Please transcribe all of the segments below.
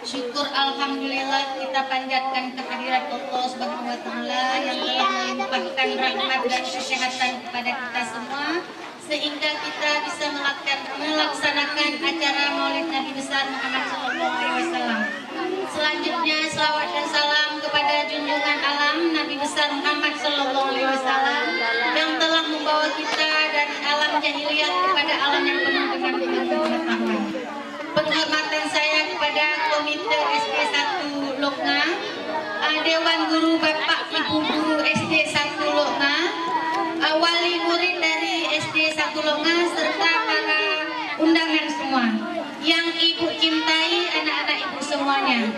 Syukur alhamdulillah kita panjatkan kehadirat Allah Subhanahu wa taala yang telah melimpahkan rahmat dan kesehatan kepada kita semua sehingga kita bisa melaksanakan acara Maulid Nabi besar Muhammad sallallahu alaihi wasallam. Selanjutnya selawat dan salam kepada junjungan alam Nabi besar Muhammad sallallahu alaihi wasallam yang telah membawa kita dari alam jahiliyah kepada alam yang penuh dengan pengetahuan. Penghormatan saya kepada Komite SD 1 Lokna, Dewan Guru Bapak Ibu Guru SD 1 Lokna, wali murid dari SD 1 Lokna serta para undangan semua yang Ibu cintai, anak-anak Ibu semuanya.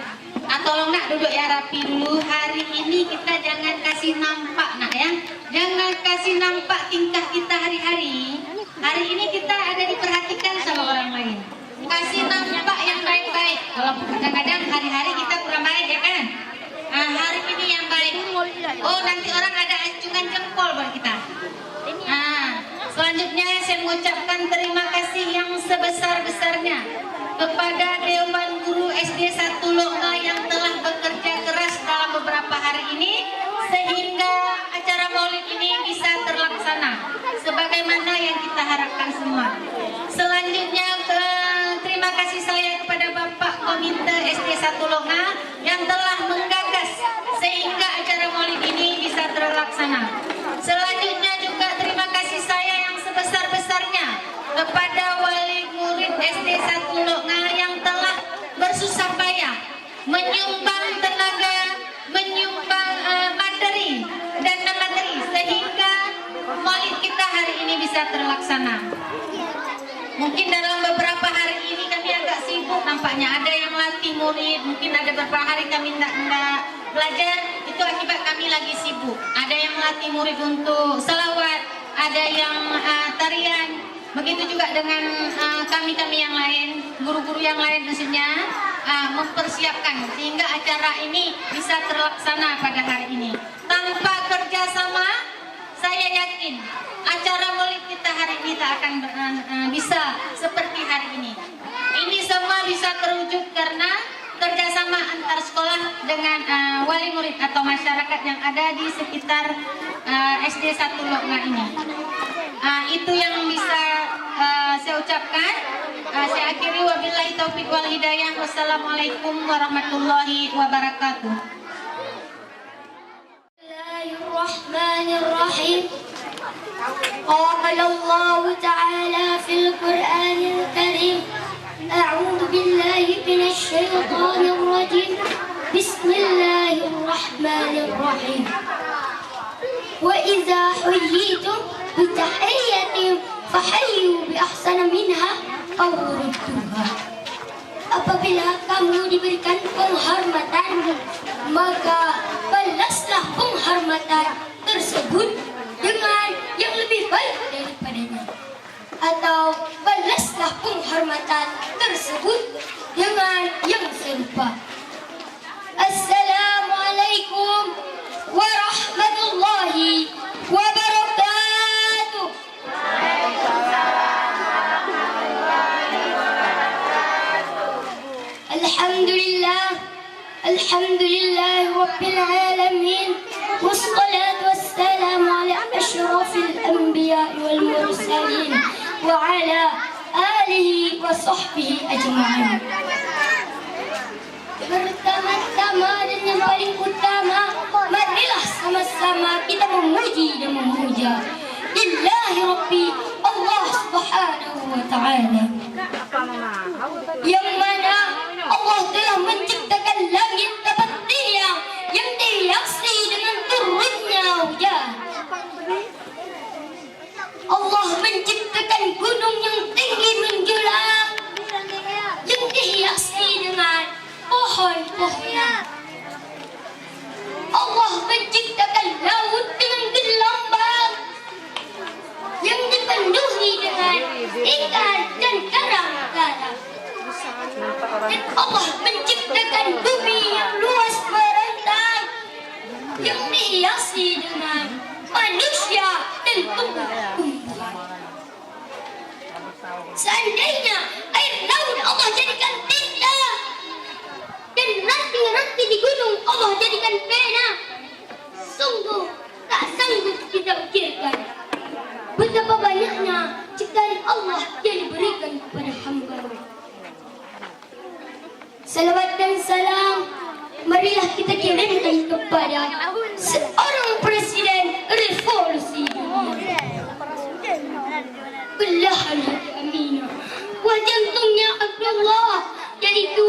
Tolong nak duduk ya rapi dulu. Hari ini kita jangan kasih nampak nak ya, jangan kasih nampak tingkah kita hari-hari. Hari ini kita ada diperhatikan sama orang lain. Kasih nampak yang baik-baik. Kalau kadang-kadang hari-hari kita kurang baik ya kan. Hari ini yang baik. Oh nanti orang ada acungan jempol buat kita. Selanjutnya saya mengucapkan terima kasih yang sebesar-besarnya kepada Dewan Guru SD 1 Lokna yang telah bekerja keras dalam beberapa hari ini sehingga acara Maulid ini bisa terlaksana sebagaimana yang kita harapkan semua. Selanjutnya terima kasih saya kepada Bapak Komite SD 1 Lokna yang telah menggagas sehingga acara Maulid ini bisa terlaksana. Selanjutnya juga terima kasih saya yang sebesar-besarnya kepada wali murid SD 1 Lokna yang telah bersusah payah menyumbang tenaga, menyumbang materi dan non-materi sehingga Maulid kita hari ini bisa terlaksana. Mungkin dalam beberapa hari ini kami agak sibuk nampaknya. Ada yang latih murid, mungkin ada beberapa hari kami tidak belajar. Itu akibat kami lagi sibuk. Ada yang latih murid untuk selawat, ada yang tarian. Begitu juga dengan kami-kami yang lain, guru-guru yang lain maksudnya mempersiapkan sehingga acara ini bisa terlaksana pada hari ini. Tanpa kerjasama, saya yakin acara Maulid kita hari ini tak akan bisa seperti hari ini. Ini semua bisa terwujud karena kerjasama antar sekolah dengan wali murid atau masyarakat yang ada di sekitar SD 1 Lokna ini. Itu yang bisa saya ucapkan. Saya akhiri wabillahi taufiq wal hidayah. Wassalamualaikum warahmatullahi wabarakatuh. Bismillahirrahmanirrahim. قال الله تعالى في القرآن الكريم أعوذ بالله من الشيطان الرجيم بسم الله الرحمن الرحيم وإذا حييتم بتحية فحيوا بأحسن منها أو ردوها. Apabila kamu diberikan penghormatan, maka balaslah penghormatan tersebut dengan yang lebih baik daripadanya, atau balaslah penghormatan tersebut dengan yang serupa. Assalamualaikum warahmatullahi wabarakatuh. الحمد لله رب العالمين، والصلاة والسلام على أشرف الأنبياء والمرسلين وعلى آله وصحبه أجمعين. Pertama-tama dan yang paling utama, marilah sama-sama kita memuji dan memuja Lillahi Rabbi Allah Subhanahu wa Ta'ala, yang mana Allah telah menciptakan langit dapat tiang yang dihiasi dengan turunnya hujan. Allah menciptakan gunung yang tinggi menjulang yang dihiasi dengan pohon-pohon. Allah menciptakan laut dengan gelombang yang dipenuhi dengan ikan dan karang-karang. Dan Allah menciptakan bumi yang luas merentang yang dihiasi dengan manusia dan tumbuh-tumbuhan. Seandainya air laut Allah jadikan tinta dan ranting-ranting di gunung Allah jadikan pena, sungguh tak sanggup kita ukirkan betapa banyaknya ciptaan Allah yang diberikan kepada hamba. Salawat dan salam marilah kita kirimkan kepada seorang presiden revolusi dunia, belahan hati Aminah, wah jantungnya Abdullah, yaitu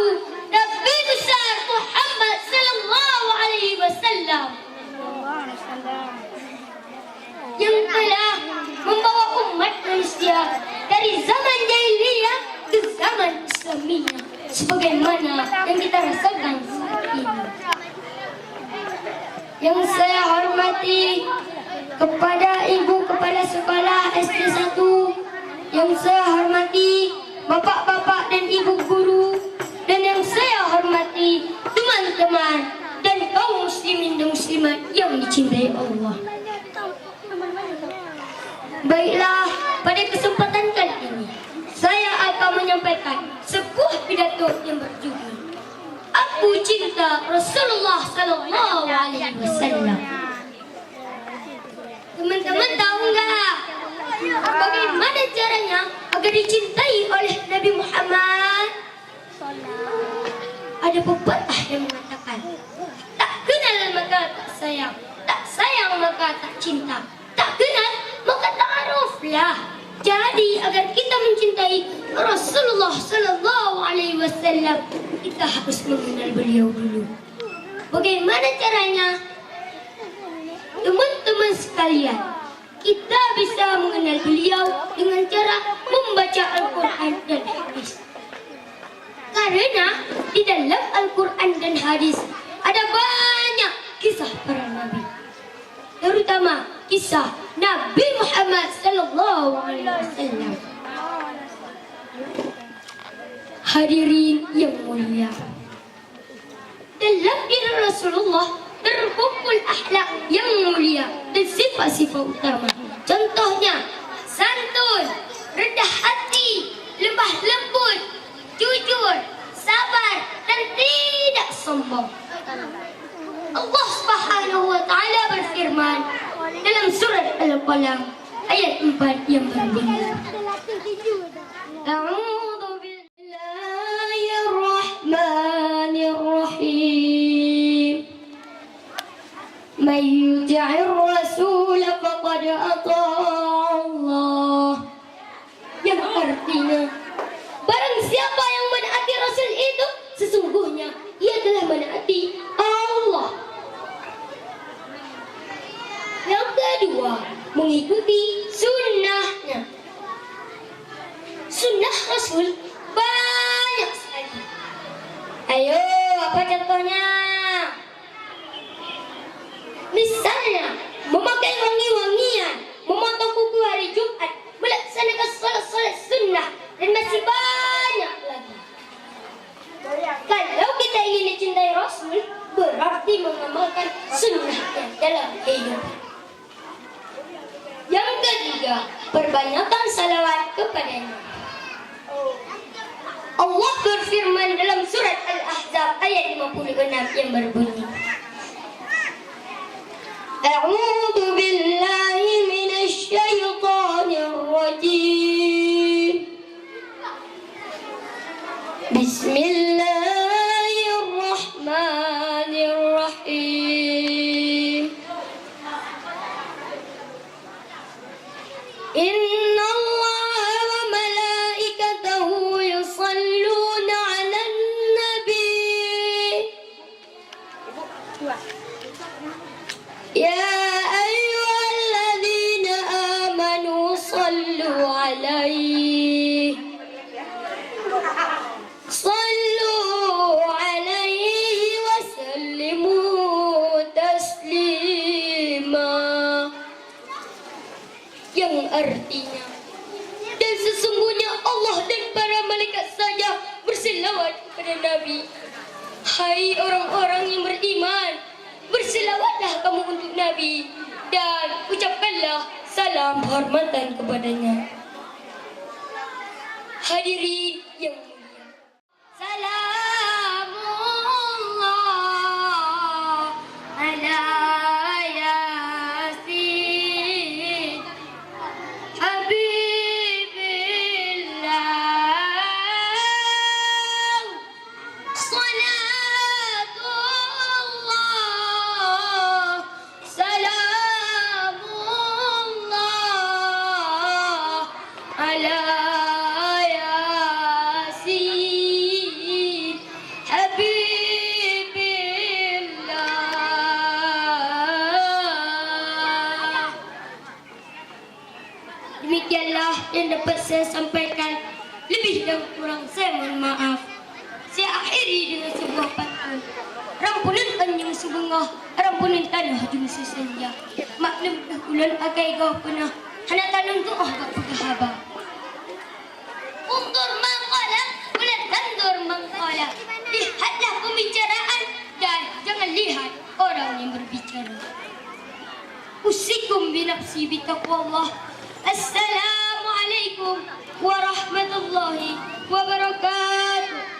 Nabi besar Muhammad sallallahu alaihi wasallam, yang telah membawa umat manusia dari zaman jahiliyah ke zaman Islamiyah sebagaimana yang kita rasakan saat ini. Yang saya hormati kepada Ibu Kepala Sekolah SD 1, yang saya hormati Bapak-bapak dan Ibu guru, dan yang saya hormati teman-teman dan kaum muslimin dan muslimat yang dicintai Allah. Baiklah, pada kesempatan kali ini saya akan menyampaikan sebuah pidato yang berjudul Aku Cinta Rasulullah Sallallahu Alaihi Wasallam. Teman-teman tahu nggak bagaimana caranya agar dicintai oleh Nabi Muhammad? Ada pepatah yang mengatakan, tak kenal maka tak sayang, tak sayang maka tak cinta, tak kenal maka ta'aruflah. Jadi agar kita mencintai Rasulullah Sallallahu Alaihi Wasallam, kita harus mengenal beliau dulu. Bagaimana caranya? Teman-teman sekalian, kita bisa mengenal beliau dengan cara membaca Al-Quran dan hadis. Karena di dalam Al-Quran dan hadis ada banyak kisah para nabi, terutama kisah Nabi Muhammad sallallahu alaihi wasallam. Hadirin yang mulia, dalam diri Rasulullah terkumpul akhlak yang mulia dan sifat-sifat utama. Contohnya santun, rendah hati, lemah lembut, jujur, sabar dan tidak sombong. Allah Subhanahu wa Ta'ala berfirman dalam surat Al-Qalam ayat 4 yang berbunyi, A'udzu billahir rahmanir rahim. Man yuti'ir rasul faqad ata'a Allah. Yang artinya, barang siapa yang menaati Rasul itu, sesungguhnya ia telah menaati Allah. Yang kedua, mengikuti sunnahnya. Sunnah Rasul banyak sekali. Ayo, apa contohnya? Misalnya, memakai wangi-wangian, memotong kuku hari Jumat, melaksanakan salat-salat sunnah, dan masih banyak lagi. Kalau kita ingin dicintai Rasul, berarti mengamalkan sunnahnya dalam hidup. Yang ketiga, perbanyakkan salawat kepadanya. Allah berfirman dalam surat Al Al-Ahzab ayat 56 yang berbunyi, A'udzu billahi minasy syaithanir rajim. Bismillahirrahmanirrahim. Inna Allah wa malaikatahu yusalluna 'alan nabi. Ya ayyuhalladzina amanu sallu 'alaihi wa sallimu taslima. Yang artinya, dan sesungguhnya Allah dan para malaikat saja berselawat kepada Nabi. Hai orang-orang yang beriman, berselawatlah kamu untuk Nabi dan ucapkanlah salam hormatan kepadanya. Hadirin yang mulia, Salamullah ala Yasin Habibillah, Salatullah, Salamullah ala Yasin Habibillah. Demikianlah yang dapat saya sampaikan. Lebih dan kurang saya mohon maaf. Saya akhiri dengan sebuah pantun. Rampunan anjing sebengah, rampunan tanah jum sesenja. Maklum ulan agai kau pernah, hana tanun tu gak pegahaba. Undur maqala, ulan tandur maqala. Lihatlah pembicaraan dan jangan lihat orang yang berbicara. Usikum binafsi bitaqwallah. Assalamualaikum warahmatullahi wabarakatuh.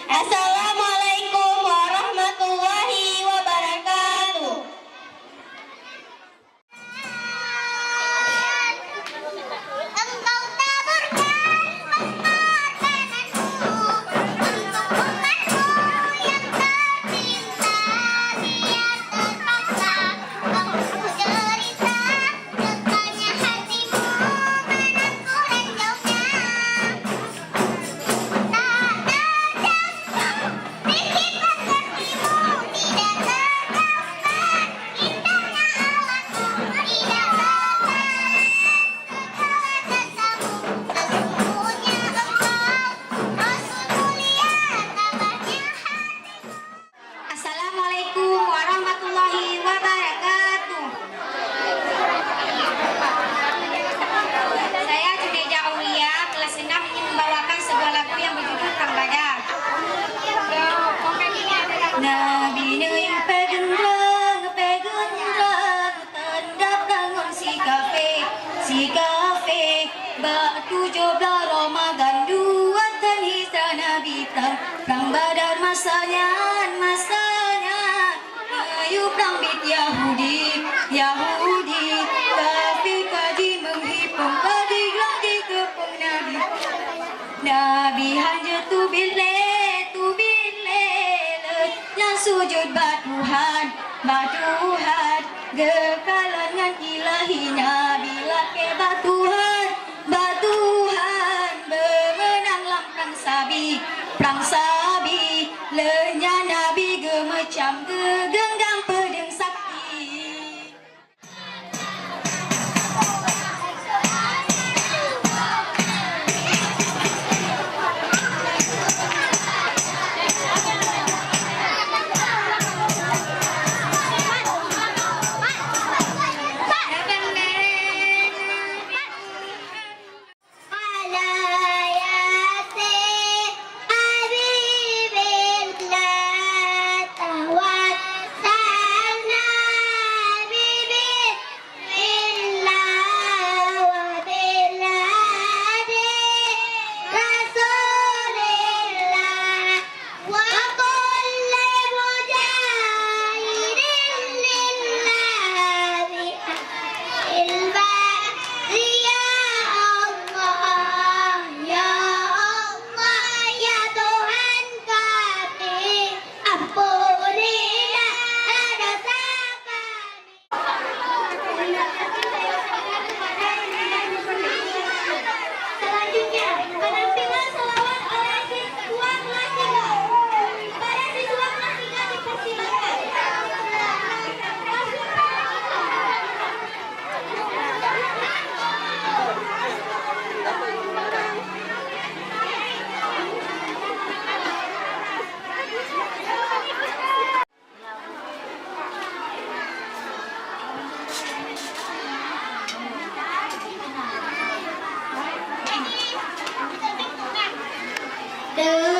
Assalamualaikum warahmatullahi wabarakatuh. Engkau taburkan pengorbananmu untuk umatmu yang tercinta, biar terpaksa engkau derita, dekatnya hatimu menanku renjaunya. Assalamualaikum warahmatullahi wabarakatuh. Saya Judeja Aulia, kelas 6 ingin membawakan sebuah lagu yang berjudul Perang Badar. Nabi yang pegendang tendap bangun si kafe bak 17 Ramadan 2 dan hijrah Nabi perang Badar masanya ayo perang bit Yahudi kafir kaji menghipung kaji lagi kepung Nabi hanya tu billah yang sujud batuhan gekalangan ilahi Nabi lake batuhan bemenang lam perang sabi lenya Nabi gemecam gegenggam ada